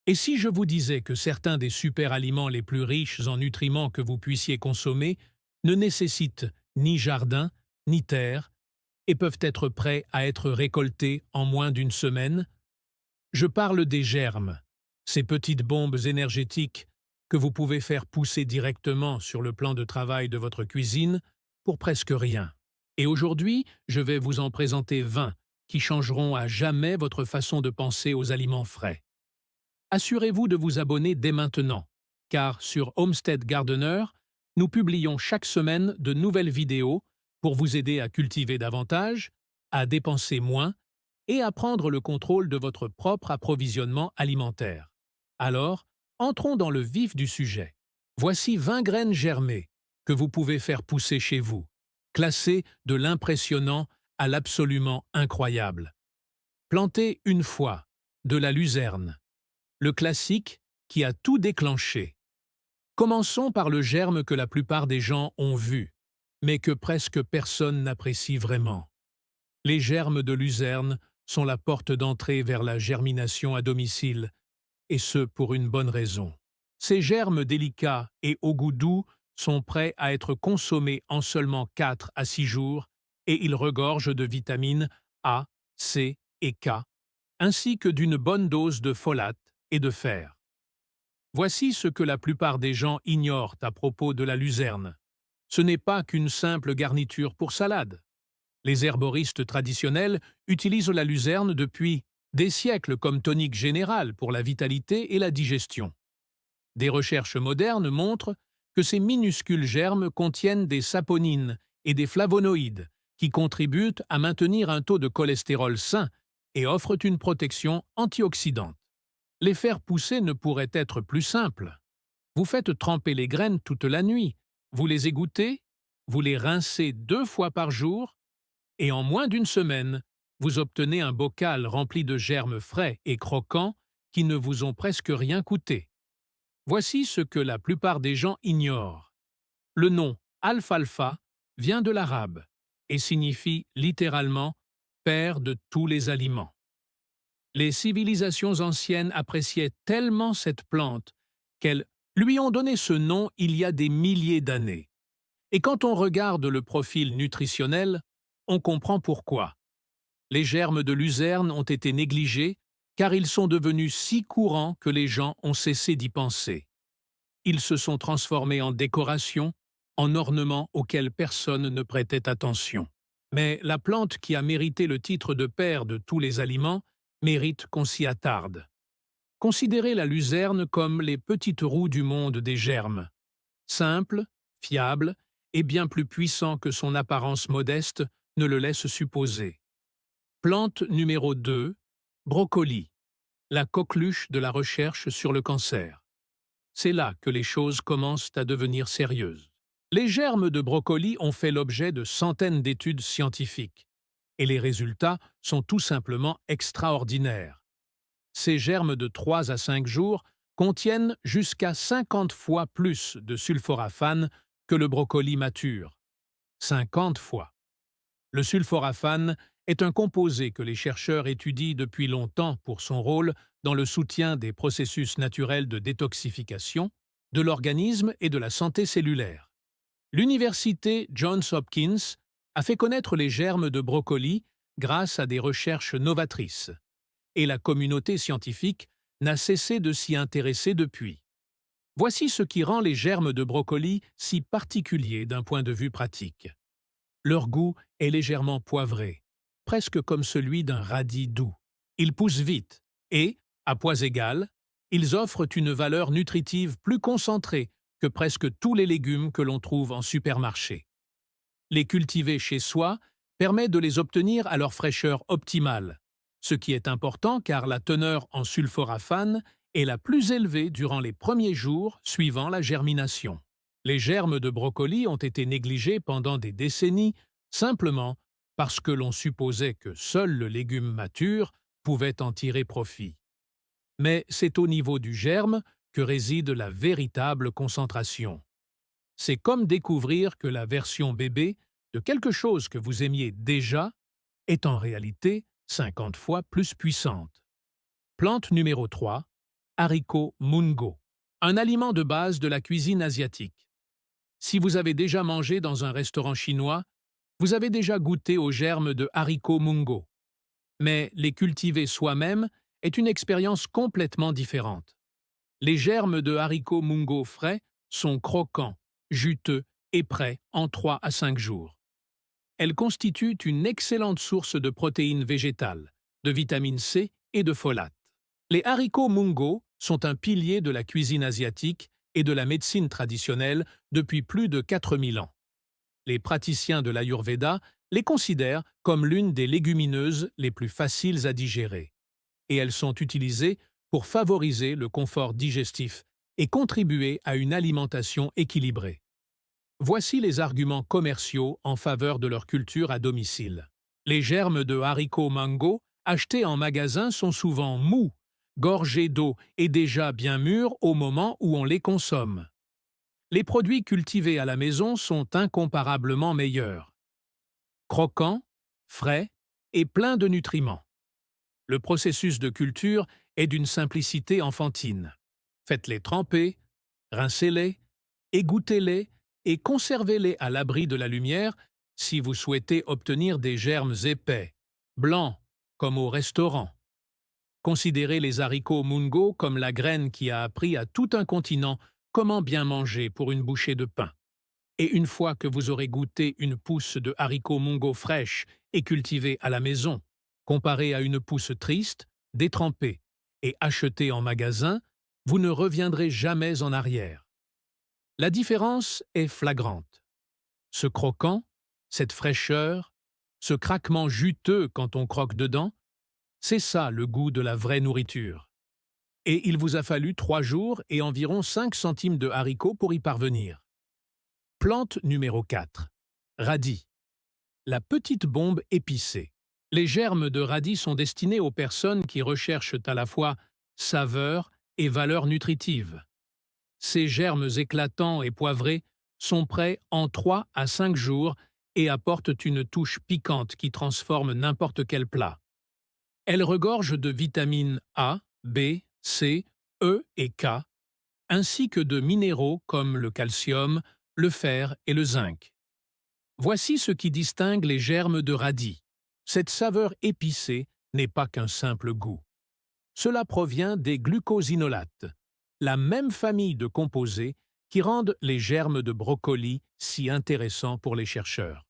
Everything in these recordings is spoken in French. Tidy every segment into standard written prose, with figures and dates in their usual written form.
Et si je vous disais que certains des super-aliments les plus riches en nutriments que vous puissiez consommer ne nécessitent ni jardin, ni terre, et peuvent être prêts à être récoltés en moins d'une semaine? Je parle des germes, ces petites bombes énergétiques que vous pouvez faire pousser directement sur le plan de travail de votre cuisine pour presque rien. Et aujourd'hui, je vais vous en présenter 20 qui changeront à jamais votre façon de penser aux aliments frais. Assurez-vous de vous abonner dès maintenant, car sur Homestead Gardener, nous publions chaque semaine de nouvelles vidéos pour vous aider à cultiver davantage, à dépenser moins et à prendre le contrôle de votre propre approvisionnement alimentaire. Alors, entrons dans le vif du sujet. Voici 20 graines germées que vous pouvez faire pousser chez vous, classées de l'impressionnant à l'absolument incroyable. Plantez une fois de la luzerne, le classique qui a tout déclenché. Commençons par le germe que la plupart des gens ont vu, mais que presque personne n'apprécie vraiment. Les germes de luzerne sont la porte d'entrée vers la germination à domicile, et ce pour une bonne raison. Ces germes délicats et au goût doux sont prêts à être consommés en seulement 4 à 6 jours, et ils regorgent de vitamines A, C et K, ainsi que d'une bonne dose de folate et de fer. Voici ce que la plupart des gens ignorent à propos de la luzerne. Ce n'est pas qu'une simple garniture pour salade. Les herboristes traditionnels utilisent la luzerne depuis des siècles comme tonique générale pour la vitalité et la digestion. Des recherches modernes montrent que ces minuscules germes contiennent des saponines et des flavonoïdes qui contribuent à maintenir un taux de cholestérol sain et offrent une protection antioxydante. Les faire pousser ne pourrait être plus simple. Vous faites tremper les graines toute la nuit, vous les égouttez, vous les rincez 2 fois par jour, et en moins d'une semaine, vous obtenez un bocal rempli de germes frais et croquants qui ne vous ont presque rien coûté. Voici ce que la plupart des gens ignorent. Le nom alfalfa vient de l'arabe et signifie littéralement « père de tous les aliments ». Les civilisations anciennes appréciaient tellement cette plante qu'elles lui ont donné ce nom il y a des milliers d'années. Et quand on regarde le profil nutritionnel, on comprend pourquoi. Les germes de luzerne ont été négligés car ils sont devenus si courants que les gens ont cessé d'y penser. Ils se sont transformés en décoration, en ornements auxquels personne ne prêtait attention. Mais la plante qui a mérité le titre de père de tous les aliments mérite qu'on s'y attarde. Considérez la luzerne comme les petites roues du monde des germes. Simple, fiable et bien plus puissant que son apparence modeste ne le laisse supposer. Plante numéro 2, brocoli, la coqueluche de la recherche sur le cancer. C'est là que les choses commencent à devenir sérieuses. Les germes de brocoli ont fait l'objet de centaines d'études scientifiques, et les résultats sont tout simplement extraordinaires. Ces germes de 3 à 5 jours contiennent jusqu'à 50 fois plus de sulforaphane que le brocoli mature. 50 fois. Le sulforaphane est un composé que les chercheurs étudient depuis longtemps pour son rôle dans le soutien des processus naturels de détoxification, de l'organisme et de la santé cellulaire. L'université Johns Hopkins a fait connaître les germes de brocoli grâce à des recherches novatrices, et la communauté scientifique n'a cessé de s'y intéresser depuis. Voici ce qui rend les germes de brocoli si particuliers d'un point de vue pratique. Leur goût est légèrement poivré, presque comme celui d'un radis doux. Ils poussent vite et, à poids égal, ils offrent une valeur nutritive plus concentrée que presque tous les légumes que l'on trouve en supermarché. Les cultiver chez soi permet de les obtenir à leur fraîcheur optimale, ce qui est important car la teneur en sulforaphane est la plus élevée durant les premiers jours suivant la germination. Les germes de brocoli ont été négligés pendant des décennies simplement parce que l'on supposait que seul le légume mature pouvait en tirer profit. Mais c'est au niveau du germe que réside la véritable concentration. C'est comme découvrir que la version bébé de quelque chose que vous aimiez déjà est en réalité 50 fois plus puissante. Plante numéro 3, haricots mungo, un aliment de base de la cuisine asiatique. Si vous avez déjà mangé dans un restaurant chinois, vous avez déjà goûté aux germes de haricots mungo. Mais les cultiver soi-même est une expérience complètement différente. Les germes de haricots mungo frais sont croquants, juteux et prêts en 3 à 5 jours. Elles constituent une excellente source de protéines végétales, de vitamine C et de folate. Les haricots mungo sont un pilier de la cuisine asiatique et de la médecine traditionnelle depuis plus de 4000 ans. Les praticiens de l'Ayurveda les considèrent comme l'une des légumineuses les plus faciles à digérer. Et elles sont utilisées pour favoriser le confort digestif et contribuer à une alimentation équilibrée. Voici les arguments commerciaux en faveur de leur culture à domicile. Les germes de haricots mango achetés en magasin sont souvent mous, gorgés d'eau et déjà bien mûrs au moment où on les consomme. Les produits cultivés à la maison sont incomparablement meilleurs. Croquants, frais et pleins de nutriments. Le processus de culture est d'une simplicité enfantine. Faites-les tremper, rincez-les, égouttez-les et conservez-les à l'abri de la lumière si vous souhaitez obtenir des germes épais, blancs, comme au restaurant. Considérez les haricots mungo comme la graine qui a appris à tout un continent comment bien manger pour une bouchée de pain. Et une fois que vous aurez goûté une pousse de haricots mungo fraîche et cultivée à la maison, comparée à une pousse triste, détrempée et achetée en magasin, vous ne reviendrez jamais en arrière. La différence est flagrante. Ce croquant, cette fraîcheur, ce craquement juteux quand on croque dedans, c'est ça le goût de la vraie nourriture. Et il vous a fallu 3 jours et environ 5 centimes de haricots pour y parvenir. Plante numéro 4. Radis. La petite bombe épicée. Les germes de radis sont destinés aux personnes qui recherchent à la fois saveur et valeur nutritive. Ces germes éclatants et poivrés sont prêts en 3 à 5 jours et apportent une touche piquante qui transforme n'importe quel plat. Elles regorgent de vitamines A, B, C, E et K, ainsi que de minéraux comme le calcium, le fer et le zinc. Voici ce qui distingue les germes de radis. Cette saveur épicée n'est pas qu'un simple goût. Cela provient des glucosinolates, la même famille de composés qui rendent les germes de brocoli si intéressants pour les chercheurs.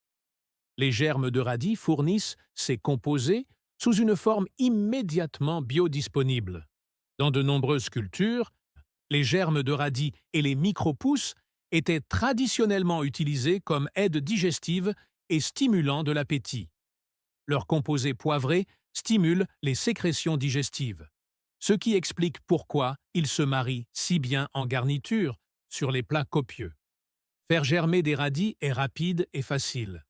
Les germes de radis fournissent ces composés sous une forme immédiatement biodisponible. Dans de nombreuses cultures, les germes de radis et les micro-pousses étaient traditionnellement utilisés comme aide digestive et stimulant de l'appétit. Leurs composés poivrés stimulent les sécrétions digestives, ce qui explique pourquoi ils se marient si bien en garniture sur les plats copieux. Faire germer des radis est rapide et facile.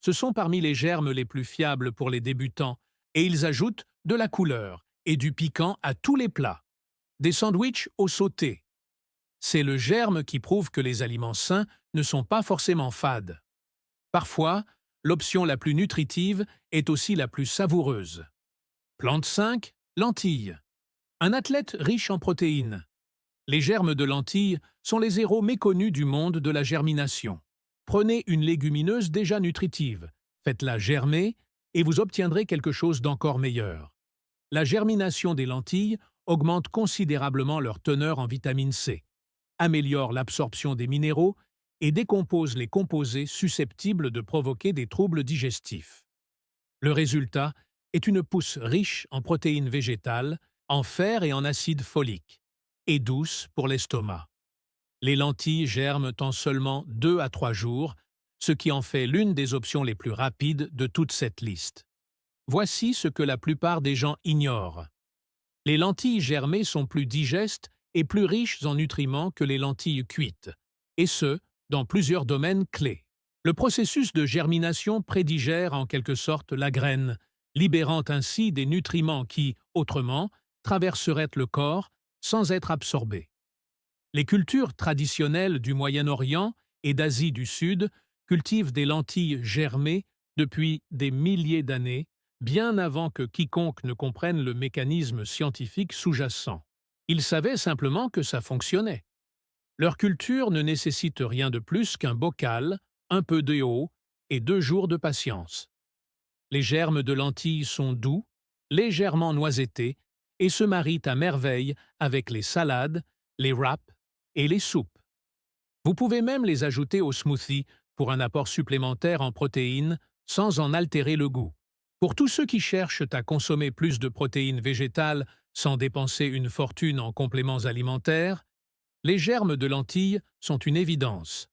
Ce sont parmi les germes les plus fiables pour les débutants et ils ajoutent de la couleur et du piquant à tous les plats. Des sandwichs au sauté. C'est le germe qui prouve que les aliments sains ne sont pas forcément fades. Parfois, l'option la plus nutritive est aussi la plus savoureuse. Plante 5, lentilles. Un athlète riche en protéines. Les germes de lentilles sont les héros méconnus du monde de la germination. Prenez une légumineuse déjà nutritive, faites-la germer et vous obtiendrez quelque chose d'encore meilleur. La germination des lentilles augmente considérablement leur teneur en vitamine C, améliore l'absorption des minéraux et décompose les composés susceptibles de provoquer des troubles digestifs. Le résultat est une pousse riche en protéines végétales, en fer et en acide folique, et douce pour l'estomac. Les lentilles germent en seulement 2 à 3 jours, ce qui en fait l'une des options les plus rapides de toute cette liste. Voici ce que la plupart des gens ignorent. Les lentilles germées sont plus digestes et plus riches en nutriments que les lentilles cuites, et ce, dans plusieurs domaines clés. Le processus de germination prédigère en quelque sorte la graine, libérant ainsi des nutriments qui, autrement, traverseraient le corps sans être absorbés. Les cultures traditionnelles du Moyen-Orient et d'Asie du Sud cultivent des lentilles germées depuis des milliers d'années, bien avant que quiconque ne comprenne le mécanisme scientifique sous-jacent. Ils savaient simplement que ça fonctionnait. Leur culture ne nécessite rien de plus qu'un bocal, un peu d'eau et 2 jours de patience. Les germes de lentilles sont doux, légèrement noisettés et se marient à merveille avec les salades, les wraps et les soupes. Vous pouvez même les ajouter au smoothie pour un apport supplémentaire en protéines sans en altérer le goût. Pour tous ceux qui cherchent à consommer plus de protéines végétales sans dépenser une fortune en compléments alimentaires, les germes de lentilles sont une évidence.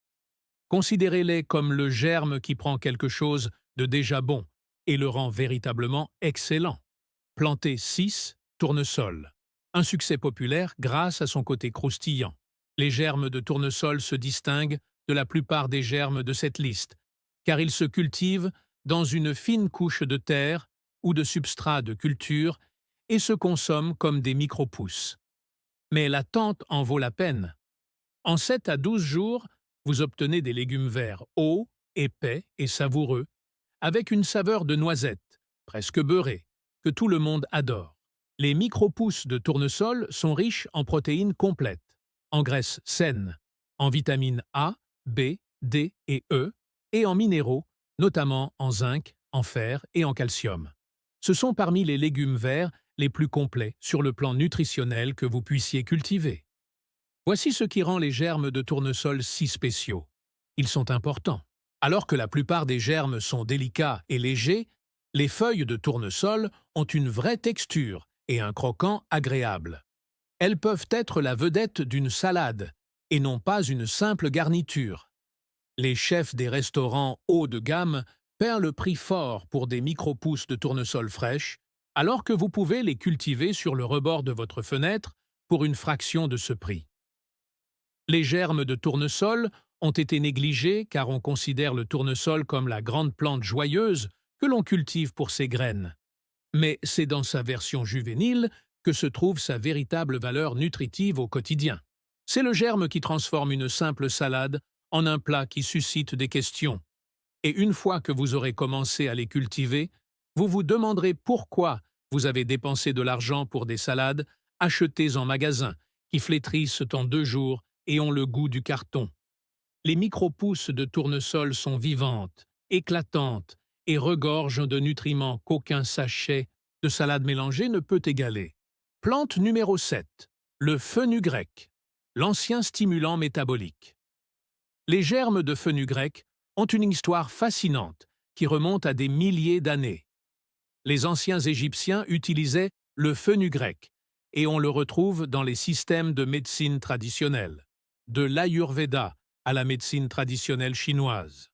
Considérez-les comme le germe qui prend quelque chose de déjà bon et le rend véritablement excellent. Planté 6, tournesol. Un succès populaire grâce à son côté croustillant. Les germes de tournesol se distinguent de la plupart des germes de cette liste, car ils se cultivent dans une fine couche de terre ou de substrat de culture et se consomment comme des micro-pousses. Mais l'attente en vaut la peine. En 7 à 12 jours, vous obtenez des légumes verts hauts, épais et savoureux, avec une saveur de noisette, presque beurrée, que tout le monde adore. Les micro-pousses de tournesol sont riches en protéines complètes, en graisses saines, en vitamines A, B, D et E, et en minéraux, notamment en zinc, en fer et en calcium. Ce sont parmi les légumes verts les plus complets sur le plan nutritionnel que vous puissiez cultiver. Voici ce qui rend les germes de tournesol si spéciaux. Ils sont importants. Alors que la plupart des germes sont délicats et légers, les feuilles de tournesol ont une vraie texture et un croquant agréable. Elles peuvent être la vedette d'une salade et non pas une simple garniture. Les chefs des restaurants haut de gamme paient le prix fort pour des micro-pousses de tournesol fraîches, alors que vous pouvez les cultiver sur le rebord de votre fenêtre pour une fraction de ce prix. Les germes de tournesol ont été négligés car on considère le tournesol comme la grande plante joyeuse que l'on cultive pour ses graines. Mais c'est dans sa version juvénile que se trouve sa véritable valeur nutritive au quotidien. C'est le germe qui transforme une simple salade en un plat qui suscite des questions. Et une fois que vous aurez commencé à les cultiver, vous vous demanderez pourquoi vous avez dépensé de l'argent pour des salades achetées en magasin, qui flétrissent en 2 jours et ont le goût du carton. Les micro-pousses de tournesol sont vivantes, éclatantes et regorgent de nutriments qu'aucun sachet de salade mélangée ne peut égaler. Plante numéro 7, le fenugrec, l'ancien stimulant métabolique. Les germes de fenugrec ont une histoire fascinante qui remonte à des milliers d'années. Les anciens Égyptiens utilisaient le fenugrec et on le retrouve dans les systèmes de médecine traditionnelle, de l'Ayurveda à la médecine traditionnelle chinoise.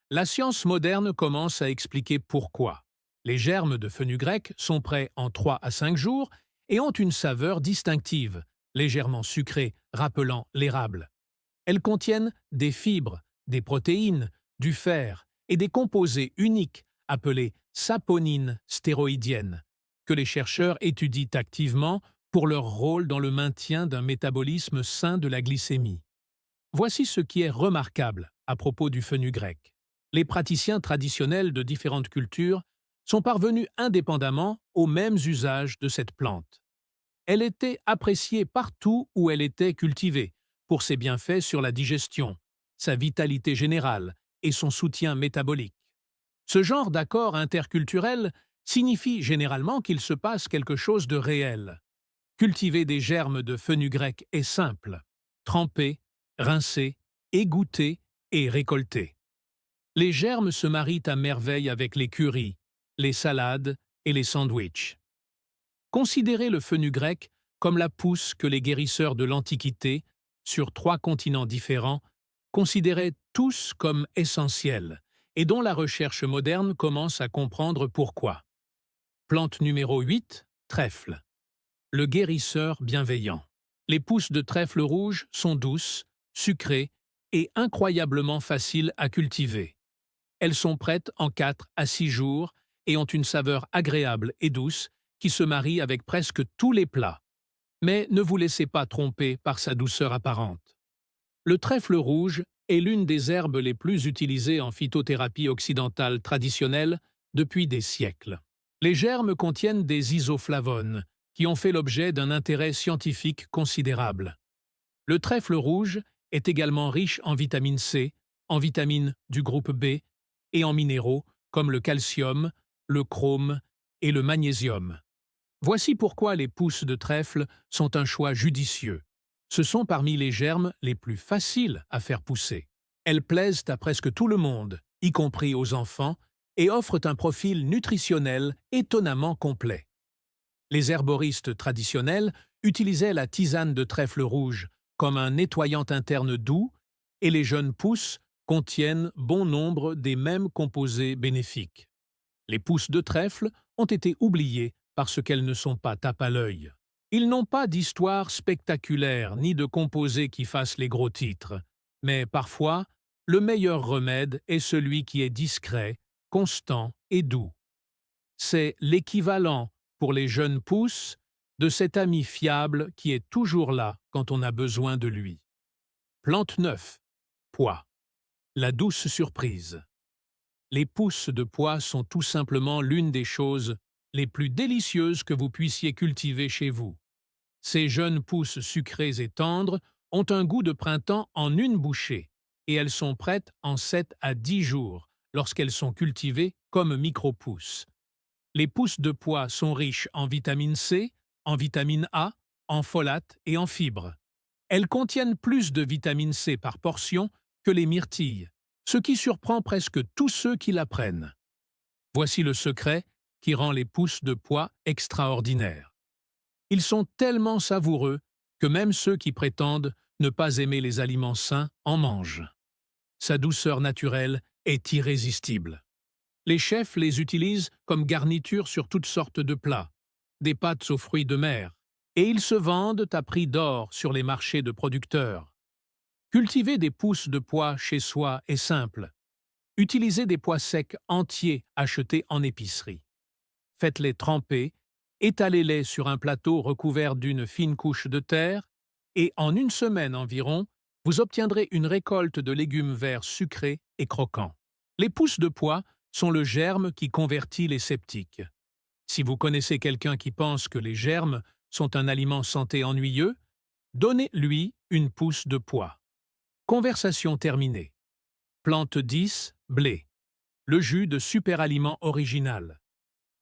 La science moderne commence à expliquer pourquoi. Les germes de fenugrec sont prêts en 3 à 5 jours et ont une saveur distinctive, légèrement sucrée, rappelant l'érable. Elles contiennent des fibres, des protéines, du fer et des composés uniques appelés saponines stéroïdiennes, que les chercheurs étudient activement pour leur rôle dans le maintien d'un métabolisme sain de la glycémie. Voici ce qui est remarquable à propos du fenugrec. Les praticiens traditionnels de différentes cultures sont parvenus indépendamment aux mêmes usages de cette plante. Elle était appréciée partout où elle était cultivée, pour ses bienfaits sur la digestion, sa vitalité générale et son soutien métabolique. Ce genre d'accord interculturel signifie généralement qu'il se passe quelque chose de réel. Cultiver des germes de fenugrec est simple. Tremper, rincer, égoutter et récolter. Les germes se marient à merveille avec les currys, les salades et les sandwichs. Considérez le fenugrec comme la pousse que les guérisseurs de l'Antiquité, sur 3 continents différents, considéraient tous comme essentiels et dont la recherche moderne commence à comprendre pourquoi. Plante numéro 8, trèfle. Le guérisseur bienveillant. Les pousses de trèfle rouge sont douces, sucrées et incroyablement faciles à cultiver. Elles sont prêtes en 4 à 6 jours et ont une saveur agréable et douce qui se marie avec presque tous les plats. Mais ne vous laissez pas tromper par sa douceur apparente. Le trèfle rouge est l'une des herbes les plus utilisées en phytothérapie occidentale traditionnelle depuis des siècles. Les germes contiennent des isoflavones, qui ont fait l'objet d'un intérêt scientifique considérable. Le trèfle rouge est également riche en vitamine C, en vitamines du groupe B et en minéraux comme le calcium, le chrome et le magnésium. Voici pourquoi les pousses de trèfle sont un choix judicieux. Ce sont parmi les germes les plus faciles à faire pousser. Elles plaisent à presque tout le monde, y compris aux enfants, et offrent un profil nutritionnel étonnamment complet. Les herboristes traditionnels utilisaient la tisane de trèfle rouge comme un nettoyant interne doux, et les jeunes pousses contiennent bon nombre des mêmes composés bénéfiques. Les pousses de trèfle ont été oubliées parce qu'elles ne sont pas tape à l'œil. Ils n'ont pas d'histoire spectaculaire ni de composés qui fassent les gros titres, mais parfois, le meilleur remède est celui qui est discret, constant et doux. C'est l'équivalent, pour les jeunes pousses, de cet ami fiable qui est toujours là quand on a besoin de lui. Plante 9. Pois. La douce surprise. Les pousses de pois sont tout simplement l'une des choses les plus délicieuses que vous puissiez cultiver chez vous. Ces jeunes pousses sucrées et tendres ont un goût de printemps en une bouchée, et elles sont prêtes en 7 à 10 jours lorsqu'elles sont cultivées comme micro-pousses. Les pousses de pois sont riches en vitamine C, en vitamine A, en folate et en fibres. Elles contiennent plus de vitamine C par portion que les myrtilles, ce qui surprend presque tous ceux qui la prennent. Voici le secret qui rend les pousses de pois extraordinaires. Ils sont tellement savoureux que même ceux qui prétendent ne pas aimer les aliments sains en mangent. Sa douceur naturelle est irrésistible. Les chefs les utilisent comme garniture sur toutes sortes de plats, des pâtes aux fruits de mer, et ils se vendent à prix d'or sur les marchés de producteurs. Cultiver des pousses de pois chez soi est simple. Utilisez des pois secs entiers achetés en épicerie. Faites-les tremper, étalez-les sur un plateau recouvert d'une fine couche de terre, et en une semaine environ, vous obtiendrez une récolte de légumes verts sucrés et croquants. Les pousses de pois sont le germe qui convertit les sceptiques. Si vous connaissez quelqu'un qui pense que les germes sont un aliment santé ennuyeux, donnez-lui une pousse de pois. Conversation terminée. Plante 10, blé. Le jus de super-aliment original.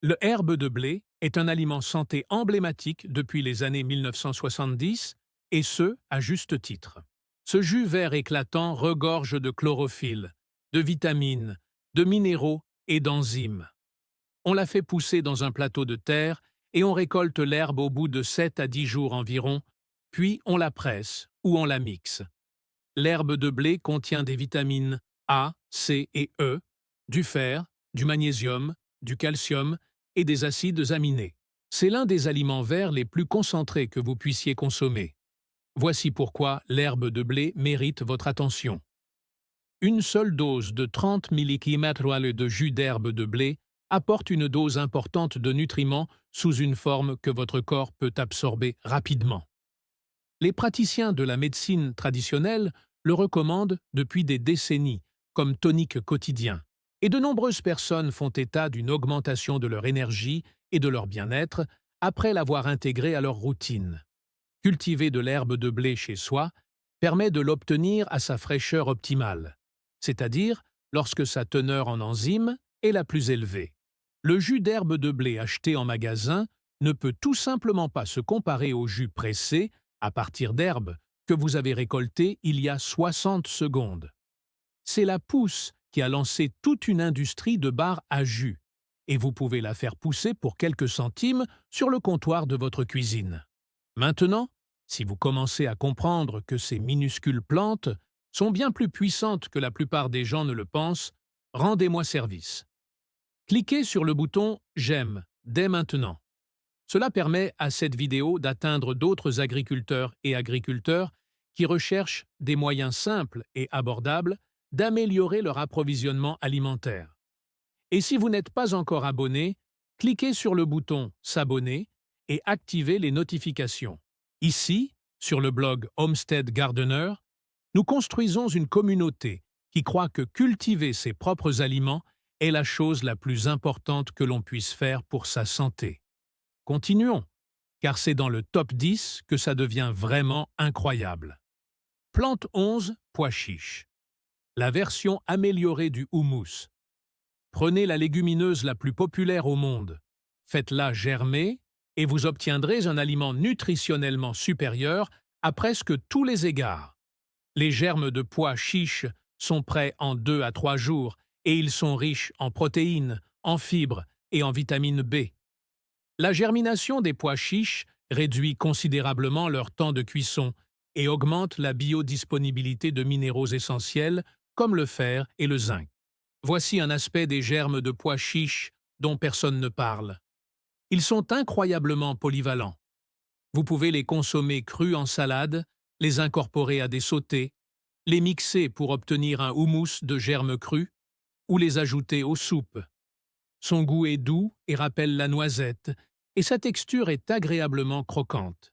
Le herbe de blé est un aliment santé emblématique depuis les années 1970, et ce, à juste titre. Ce jus vert éclatant regorge de chlorophylle, de vitamines, de minéraux et d'enzymes. On la fait pousser dans un plateau de terre et on récolte l'herbe au bout de 7 à 10 jours environ, puis on la presse ou on la mixe. L'herbe de blé contient des vitamines A, C et E, du fer, du magnésium, du calcium et des acides aminés. C'est l'un des aliments verts les plus concentrés que vous puissiez consommer. Voici pourquoi l'herbe de blé mérite votre attention. Une seule dose de 30 ml de jus d'herbe de blé apporte une dose importante de nutriments sous une forme que votre corps peut absorber rapidement. Les praticiens de la médecine traditionnelle le recommandent depuis des décennies comme tonique quotidien, et de nombreuses personnes font état d'une augmentation de leur énergie et de leur bien-être après l'avoir intégré à leur routine. Cultiver de l'herbe de blé chez soi permet de l'obtenir à sa fraîcheur optimale, c'est-à-dire lorsque sa teneur en enzymes est la plus élevée. Le jus d'herbe de blé acheté en magasin ne peut tout simplement pas se comparer au jus pressé à partir d'herbes que vous avez récoltées il y a 60 secondes. C'est la pousse qui a lancé toute une industrie de barres à jus, et vous pouvez la faire pousser pour quelques centimes sur le comptoir de votre cuisine. Maintenant, si vous commencez à comprendre que ces minuscules plantes sont bien plus puissantes que la plupart des gens ne le pensent, rendez-moi service. Cliquez sur le bouton « J'aime » dès maintenant. Cela permet à cette vidéo d'atteindre d'autres agriculteurs et agriculteurs qui recherchent des moyens simples et abordables d'améliorer leur approvisionnement alimentaire. Et si vous n'êtes pas encore abonné, cliquez sur le bouton « S'abonner » et activez les notifications. Ici, sur le blog Homestead Gardener, nous construisons une communauté qui croit que cultiver ses propres aliments est la chose la plus importante que l'on puisse faire pour sa santé. Continuons. car c'est dans le top 10 que ça devient vraiment incroyable. Plante 11, pois chiches. La version améliorée du houmous. Prenez la légumineuse la plus populaire au monde, faites-la germer et vous obtiendrez un aliment nutritionnellement supérieur à presque tous les égards. Les germes de pois chiches sont prêts en 2 à 3 jours et ils sont riches en protéines, en fibres et en vitamine B. La germination des pois chiches réduit considérablement leur temps de cuisson et augmente la biodisponibilité de minéraux essentiels comme le fer et le zinc. Voici un aspect des germes de pois chiches dont personne ne parle. Ils sont incroyablement polyvalents. Vous pouvez les consommer crus en salade, les incorporer à des sautés, les mixer pour obtenir un houmous de germes crus ou les ajouter aux soupes. Son goût est doux et rappelle la noisette, et sa texture est agréablement croquante.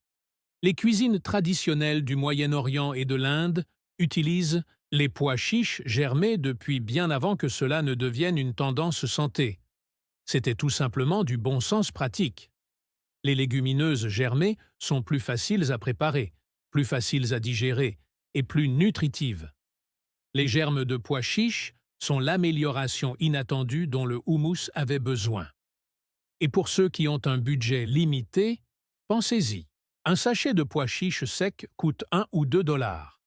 Les cuisines traditionnelles du Moyen-Orient et de l'Inde utilisent les pois chiches germés depuis bien avant que cela ne devienne une tendance santé. C'était tout simplement du bon sens pratique. Les légumineuses germées sont plus faciles à préparer, plus faciles à digérer et plus nutritives. Les germes de pois chiches sont l'amélioration inattendue dont le houmous avait besoin. Et pour ceux qui ont un budget limité, pensez-y. Un sachet de pois chiches secs coûte 1 ou 2 dollars.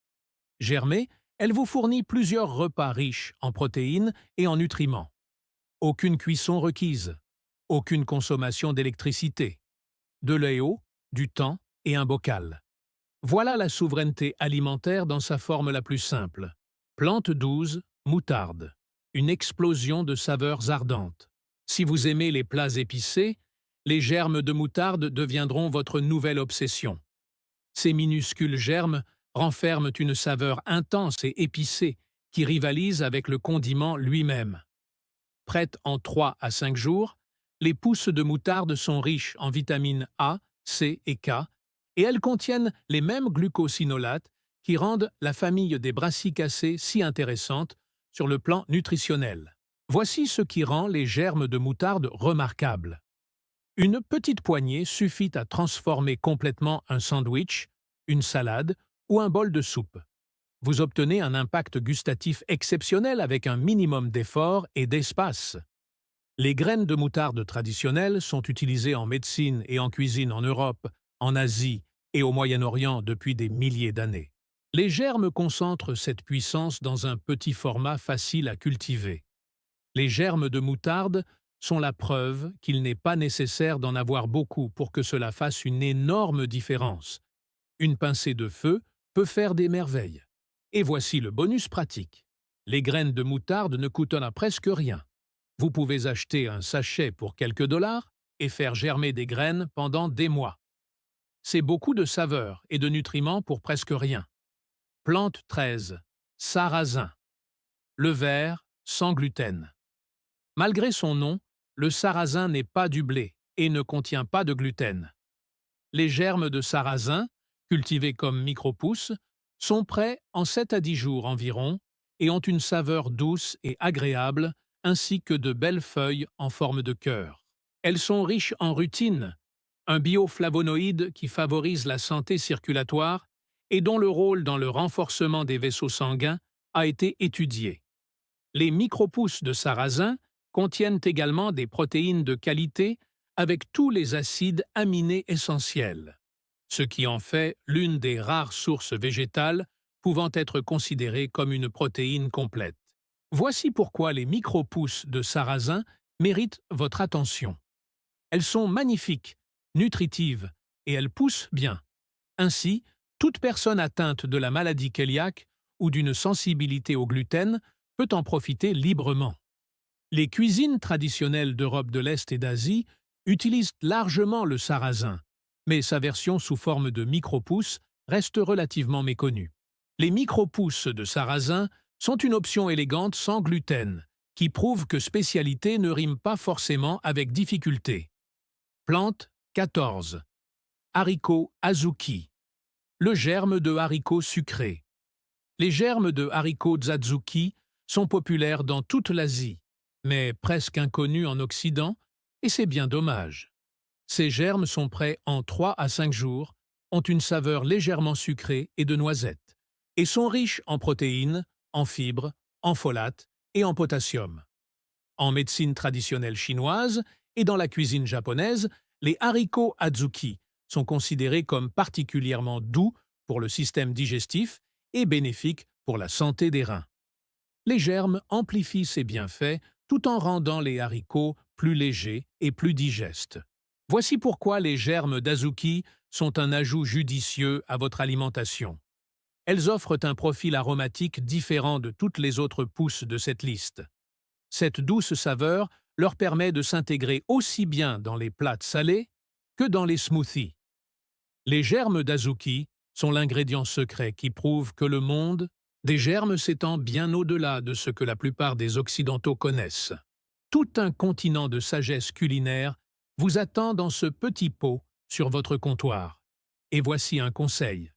Germée, elle vous fournit plusieurs repas riches en protéines et en nutriments. Aucune cuisson requise, aucune consommation d'électricité, de l'eau, du temps et un bocal. Voilà la souveraineté alimentaire dans sa forme la plus simple. Plante 12, moutarde. Une explosion de saveurs ardentes. Si vous aimez les plats épicés, les germes de moutarde deviendront votre nouvelle obsession. Ces minuscules germes renferment une saveur intense et épicée qui rivalise avec le condiment lui-même. Prêtes en 3 à 5 jours, les pousses de moutarde sont riches en vitamines A, C et K, et elles contiennent les mêmes glucosinolates qui rendent la famille des brassicacées si intéressante sur le plan nutritionnel. Voici ce qui rend les germes de moutarde remarquables. Une petite poignée suffit à transformer complètement un sandwich, une salade ou un bol de soupe. Vous obtenez un impact gustatif exceptionnel avec un minimum d'effort et d'espace. Les graines de moutarde traditionnelles sont utilisées en médecine et en cuisine en Europe, en Asie et au Moyen-Orient depuis des milliers d'années. Les germes concentrent cette puissance dans un petit format facile à cultiver. Les germes de moutarde sont la preuve qu'il n'est pas nécessaire d'en avoir beaucoup pour que cela fasse une énorme différence. Une pincée de feu peut faire des merveilles. Et voici le bonus pratique. Les graines de moutarde ne coûtent presque rien. Vous pouvez acheter un sachet pour quelques dollars et faire germer des graines pendant des mois. C'est beaucoup de saveurs et de nutriments pour presque rien. Plante 13. Sarrasin. Le vert sans gluten. Malgré son nom, le sarrasin n'est pas du blé et ne contient pas de gluten. Les germes de sarrasin, cultivés comme micro-pousses, sont prêts en 7 à 10 jours environ et ont une saveur douce et agréable ainsi que de belles feuilles en forme de cœur. Elles sont riches en rutine, un bioflavonoïde qui favorise la santé circulatoire et dont le rôle dans le renforcement des vaisseaux sanguins a été étudié. Les micro-pousses de sarrasin contiennent également des protéines de qualité avec tous les acides aminés essentiels, ce qui en fait l'une des rares sources végétales pouvant être considérée comme une protéine complète. Voici pourquoi les micro-pousses de sarrasin méritent votre attention. Elles sont magnifiques, nutritives et elles poussent bien. Ainsi, toute personne atteinte de la maladie cœliaque ou d'une sensibilité au gluten peut en profiter librement. Les cuisines traditionnelles d'Europe de l'Est et d'Asie utilisent largement le sarrasin, mais sa version sous forme de micro-pousses reste relativement méconnue. Les micro-pousses de sarrasin sont une option élégante sans gluten, qui prouve que spécialité ne rime pas forcément avec difficulté. Plante 14. Haricots azuki. Le germe de haricot sucré. Les germes de haricots tzatzouki sont populaires dans toute l'Asie, mais presque inconnus en Occident, et c'est bien dommage. Ces germes sont prêts en 3 à 5 jours, ont une saveur légèrement sucrée et de noisettes, et sont riches en protéines, en fibres, en folates et en potassium. En médecine traditionnelle chinoise et dans la cuisine japonaise, les haricots Azuki sont considérés comme particulièrement doux pour le système digestif et bénéfiques pour la santé des reins. Les germes amplifient ces bienfaits tout en rendant les haricots plus légers et plus digestes. Voici pourquoi les germes d'Azuki sont un ajout judicieux à votre alimentation. Elles offrent un profil aromatique différent de toutes les autres pousses de cette liste. Cette douce saveur leur permet de s'intégrer aussi bien dans les plats salés que dans les smoothies. Les germes d'Azuki sont l'ingrédient secret qui prouve que le monde des germes s'étend bien au-delà de ce que la plupart des Occidentaux connaissent. Tout un continent de sagesse culinaire vous attend dans ce petit pot sur votre comptoir. Et voici un conseil.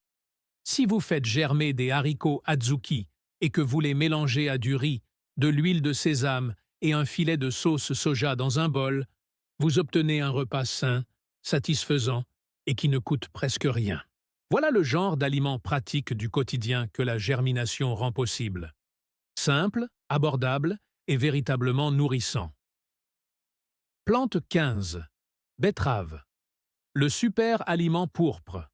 Si vous faites germer des haricots Azuki et que vous les mélangez à du riz, de l'huile de sésame et un filet de sauce soja dans un bol, vous obtenez un repas sain, satisfaisant et qui ne coûte presque rien. Voilà le genre d'aliments pratiques du quotidien que la germination rend possible. Simple, abordable et véritablement nourrissant. Plante 15. Betterave. Le super aliment pourpre.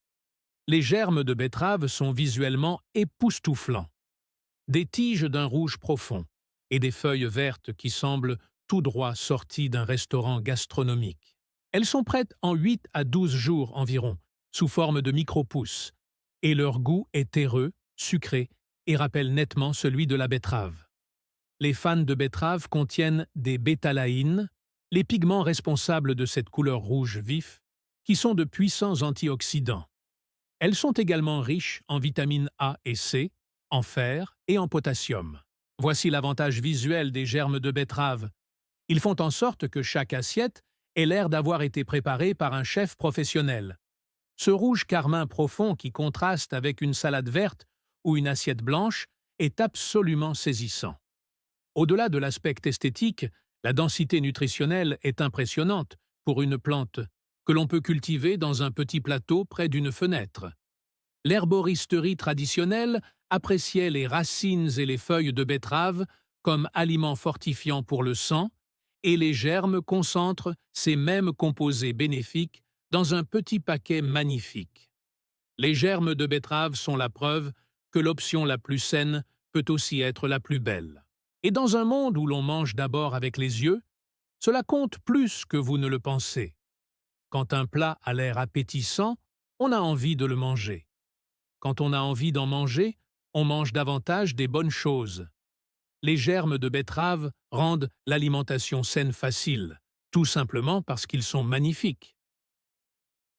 Les germes de betterave sont visuellement époustouflants. Des tiges d'un rouge profond et des feuilles vertes qui semblent tout droit sorties d'un restaurant gastronomique. Elles sont prêtes en 8 à 12 jours environ, sous forme de micro-pousses, et leur goût est terreux, sucré et rappelle nettement celui de la betterave. Les fans de betterave contiennent des bétalaïnes, les pigments responsables de cette couleur rouge vif, qui sont de puissants antioxydants. Elles sont également riches en vitamines A et C, en fer et en potassium. Voici l'avantage visuel des germes de betterave. Ils font en sorte que chaque assiette ait l'air d'avoir été préparée par un chef professionnel. Ce rouge carmin profond qui contraste avec une salade verte ou une assiette blanche est absolument saisissant. Au-delà de l'aspect esthétique, la densité nutritionnelle est impressionnante pour une plante que l'on peut cultiver dans un petit plateau près d'une fenêtre. L'herboristerie traditionnelle appréciait les racines et les feuilles de betterave comme aliments fortifiants pour le sang, et les germes concentrent ces mêmes composés bénéfiques dans un petit paquet magnifique. Les germes de betterave sont la preuve que l'option la plus saine peut aussi être la plus belle. Et dans un monde où l'on mange d'abord avec les yeux, cela compte plus que vous ne le pensez. Quand un plat a l'air appétissant, on a envie de le manger. Quand on a envie d'en manger, on mange davantage des bonnes choses. Les germes de betterave rendent l'alimentation saine facile, tout simplement parce qu'ils sont magnifiques.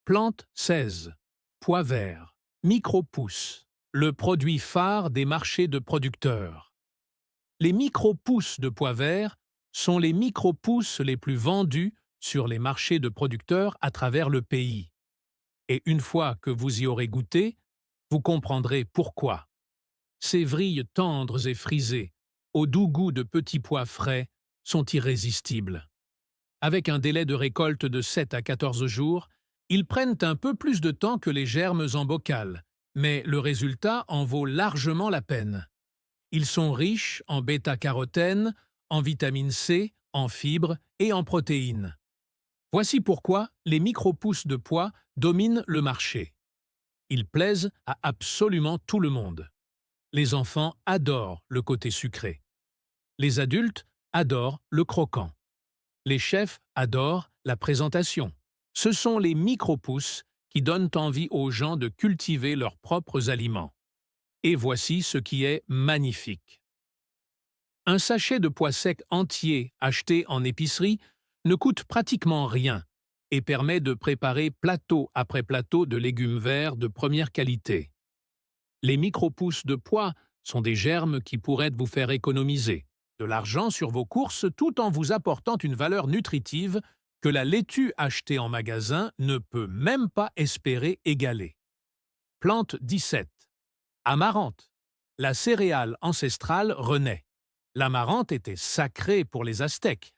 Plante 16. Pois vert. Micro-pousses. Le produit phare des marchés de producteurs. Les micro-pousses de pois vert sont les micro-pousses les plus vendus sur les marchés de producteurs à travers le pays. Et une fois que vous y aurez goûté, vous comprendrez pourquoi. Ces vrilles tendres et frisées, au doux goût de petits pois frais, sont irrésistibles. Avec un délai de récolte de 7 à 14 jours, ils prennent un peu plus de temps que les germes en bocal, mais le résultat en vaut largement la peine. Ils sont riches en bêta-carotène, en vitamine C, en fibres et en protéines. Voici pourquoi les micro-pousses de pois dominent le marché. Ils plaisent à absolument tout le monde. Les enfants adorent le côté sucré. Les adultes adorent le croquant. Les chefs adorent la présentation. Ce sont les micro-pousses qui donnent envie aux gens de cultiver leurs propres aliments. Et voici ce qui est magnifique. Un sachet de pois secs entier acheté en épicerie ne coûte pratiquement rien et permet de préparer plateau après plateau de légumes verts de première qualité. Les micro-pousses de pois sont des germes qui pourraient vous faire économiser de l'argent sur vos courses tout en vous apportant une valeur nutritive que la laitue achetée en magasin ne peut même pas espérer égaler. Plante 17. Amarante. La céréale ancestrale renaît. L'amarante était sacrée pour les Aztèques.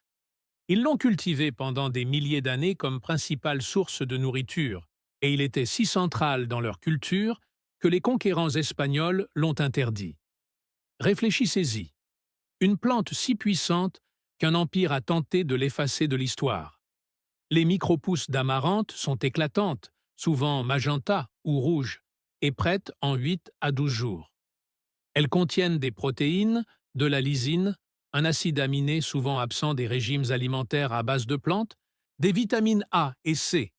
Ils l'ont cultivé pendant des milliers d'années comme principale source de nourriture, et il était si central dans leur culture que les conquérants espagnols l'ont interdit. Réfléchissez-y. Une plante si puissante qu'un empire a tenté de l'effacer de l'histoire. Les micro-pousses d'amarante sont éclatantes, souvent magenta ou rouges, et prêtes en 8 à 12 jours. Elles contiennent des protéines, de la lysine, un acide aminé souvent absent des régimes alimentaires à base de plantes, des vitamines A et C,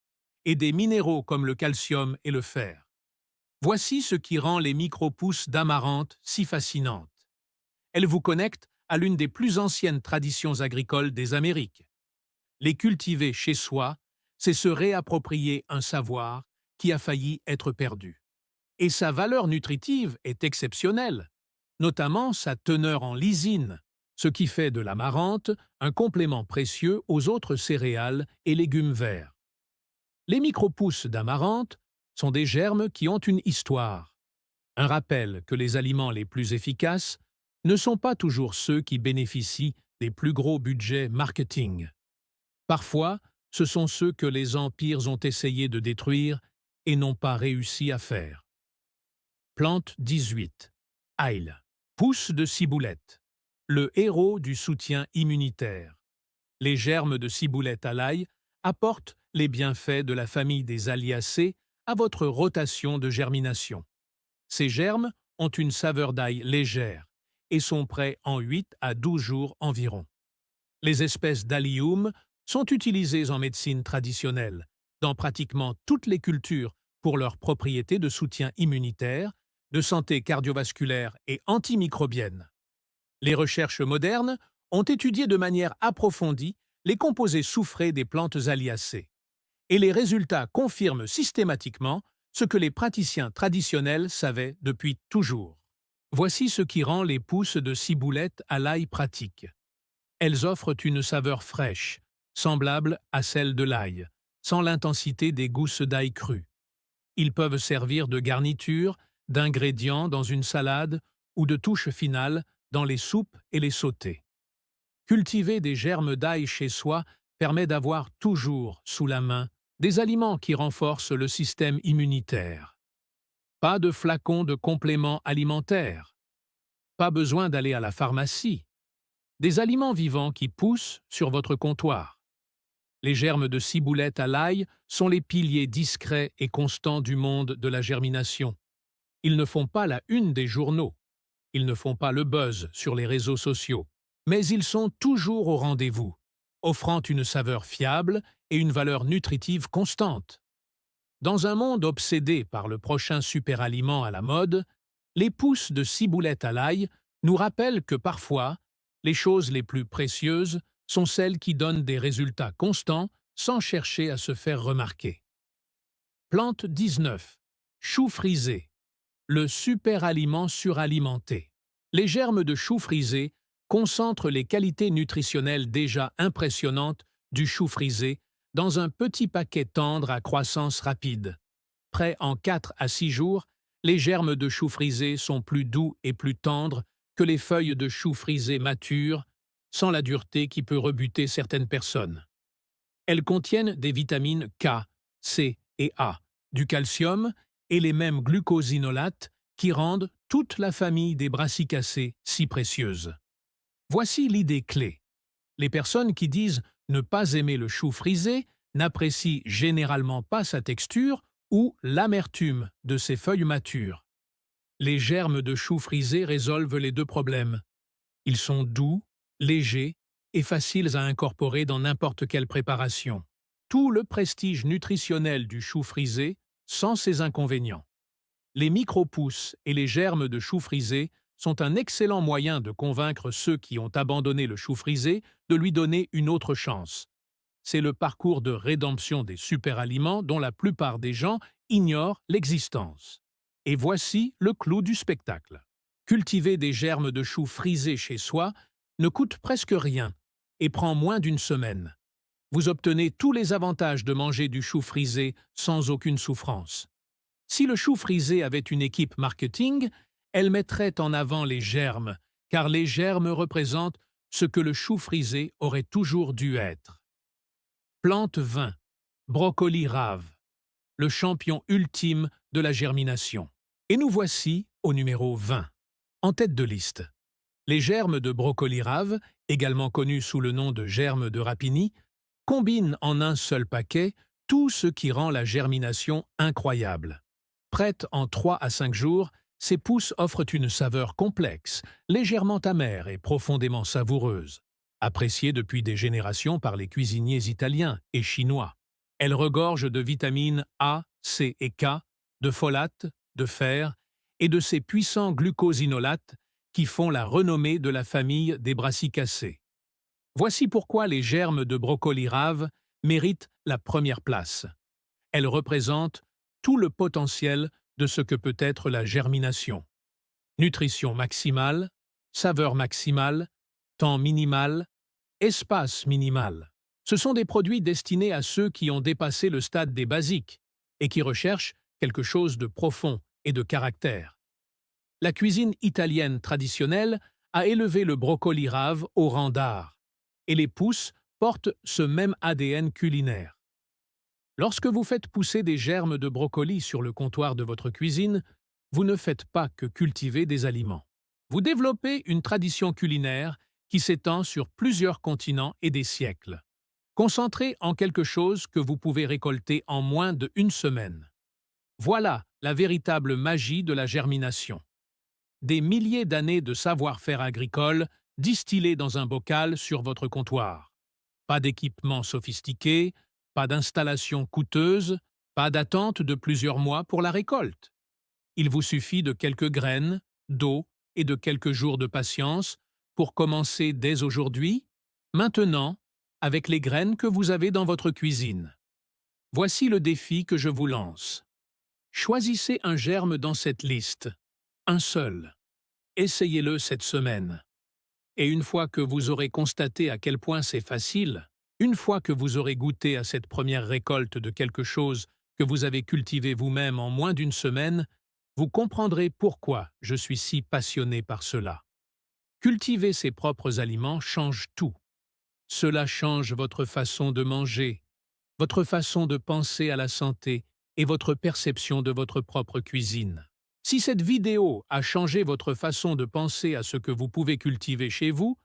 et des minéraux comme le calcium et le fer. Voici ce qui rend les micro-pousses d'amarante si fascinantes. Elles vous connectent à l'une des plus anciennes traditions agricoles des Amériques. Les cultiver chez soi, c'est se réapproprier un savoir qui a failli être perdu. Et sa valeur nutritive est exceptionnelle, notamment sa teneur en lysine, ce qui fait de l'amarante un complément précieux aux autres céréales et légumes verts. Les micro-pousses d'amarante sont des germes qui ont une histoire. Un rappel que les aliments les plus efficaces ne sont pas toujours ceux qui bénéficient des plus gros budgets marketing. Parfois, ce sont ceux que les empires ont essayé de détruire et n'ont pas réussi à faire. Plante 18. Ail. Pousse de ciboulette. Le héros du soutien immunitaire. Les germes de ciboulette à l'ail apportent les bienfaits de la famille des Aliacées à votre rotation de germination. Ces germes ont une saveur d'ail légère et sont prêts en 8 à 12 jours environ. Les espèces d'allium sont utilisées en médecine traditionnelle, dans pratiquement toutes les cultures pour leurs propriétés de soutien immunitaire, de santé cardiovasculaire et antimicrobienne. Les recherches modernes ont étudié de manière approfondie les composés soufrés des plantes Aliacées. Et les résultats confirment systématiquement ce que les praticiens traditionnels savaient depuis toujours. Voici ce qui rend les pousses de ciboulette à l'ail pratiques. Elles offrent une saveur fraîche, semblable à celle de l'ail, sans l'intensité des gousses d'ail crues. Ils peuvent servir de garniture, d'ingrédients dans une salade ou de touche finale dans les soupes et les sautés. Cultiver des germes d'ail chez soi permet d'avoir toujours sous la main des aliments qui renforcent le système immunitaire. Pas de flacons de compléments alimentaires. Pas besoin d'aller à la pharmacie. Des aliments vivants qui poussent sur votre comptoir. Les germes de ciboulette à l'ail sont les piliers discrets et constants du monde de la germination. Ils ne font pas la une des journaux. Ils ne font pas le buzz sur les réseaux sociaux. Mais ils sont toujours au rendez-vous, offrant une saveur fiable et une valeur nutritive constante. Dans un monde obsédé par le prochain superaliment à la mode, les pousses de ciboulette à l'ail nous rappellent que parfois, les choses les plus précieuses sont celles qui donnent des résultats constants sans chercher à se faire remarquer. Plante 19. Chou frisé. Le superaliment suralimenté. Les germes de chou frisé concentrent les qualités nutritionnelles déjà impressionnantes du chou frisé dans un petit paquet tendre à croissance rapide. Prêts en 4 à 6 jours, les germes de chou frisé sont plus doux et plus tendres que les feuilles de chou frisé matures, sans la dureté qui peut rebuter certaines personnes. Elles contiennent des vitamines K, C et A, du calcium et les mêmes glucosinolates qui rendent toute la famille des brassicacées si précieuse. Voici l'idée clé. Les personnes qui disent ne pas aimer le chou frisé n'apprécient généralement pas sa texture ou l'amertume de ses feuilles matures. Les germes de chou frisé résolvent les deux problèmes. Ils sont doux, légers et faciles à incorporer dans n'importe quelle préparation. Tout le prestige nutritionnel du chou frisé sans ses inconvénients. Les micro-pousses et les germes de chou frisé sont un excellent moyen de convaincre ceux qui ont abandonné le chou frisé de lui donner une autre chance. C'est le parcours de rédemption des superaliments dont la plupart des gens ignorent l'existence. Et voici le clou du spectacle. Cultiver des germes de chou frisé chez soi ne coûte presque rien et prend moins d'une semaine. Vous obtenez tous les avantages de manger du chou frisé sans aucune souffrance. Si le chou frisé avait une équipe marketing, elle mettrait en avant les germes, car les germes représentent ce que le chou frisé aurait toujours dû être. Plante 20. Brocoli rave, le champion ultime de la germination. Et nous voici au numéro 20. En tête de liste, les germes de brocoli rave, également connus sous le nom de germes de rapini, combinent en un seul paquet tout ce qui rend la germination incroyable. Prêtes en 3 à 5 jours, ces pousses offrent une saveur complexe, légèrement amère et profondément savoureuse, appréciée depuis des générations par les cuisiniers italiens et chinois. Elles regorgent de vitamines A, C et K, de folate, de fer et de ces puissants glucosinolates qui font la renommée de la famille des brassicacées. Voici pourquoi les germes de brocoli rave méritent la première place. Elles représentent tout le potentiel de ce que peut être la germination. Nutrition maximale, saveur maximale, temps minimal, espace minimal. Ce sont des produits destinés à ceux qui ont dépassé le stade des basiques et qui recherchent quelque chose de profond et de caractère. La cuisine italienne traditionnelle a élevé le brocoli rave au rang d'art, et les pousses portent ce même ADN culinaire. Lorsque vous faites pousser des germes de brocoli sur le comptoir de votre cuisine, vous ne faites pas que cultiver des aliments. Vous développez une tradition culinaire qui s'étend sur plusieurs continents et des siècles, concentrée en quelque chose que vous pouvez récolter en moins d'1 semaine. Voilà la véritable magie de la germination. Des milliers d'années de savoir-faire agricole distillés dans un bocal sur votre comptoir. Pas d'équipement sophistiqué, pas d'installation coûteuse, pas d'attente de plusieurs mois pour la récolte. Il vous suffit de quelques graines, d'eau et de quelques jours de patience pour commencer dès aujourd'hui, maintenant, avec les graines que vous avez dans votre cuisine. Voici le défi que je vous lance. Choisissez un germe dans cette liste, un seul. Essayez-le cette semaine. Et une fois que vous aurez constaté à quel point c'est facile, une fois que vous aurez goûté à cette première récolte de quelque chose que vous avez cultivé vous-même en moins d'1 semaine, vous comprendrez pourquoi je suis si passionné par cela. Cultiver ses propres aliments change tout. Cela change votre façon de manger, votre façon de penser à la santé et votre perception de votre propre cuisine. Si cette vidéo a changé votre façon de penser à ce que vous pouvez cultiver chez vous,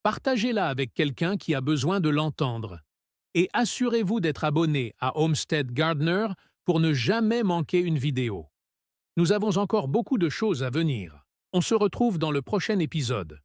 partagez-la avec quelqu'un qui a besoin de l'entendre. Et assurez-vous d'être abonné à Homestead Gardener pour ne jamais manquer une vidéo. Nous avons encore beaucoup de choses à venir. On se retrouve dans le prochain épisode.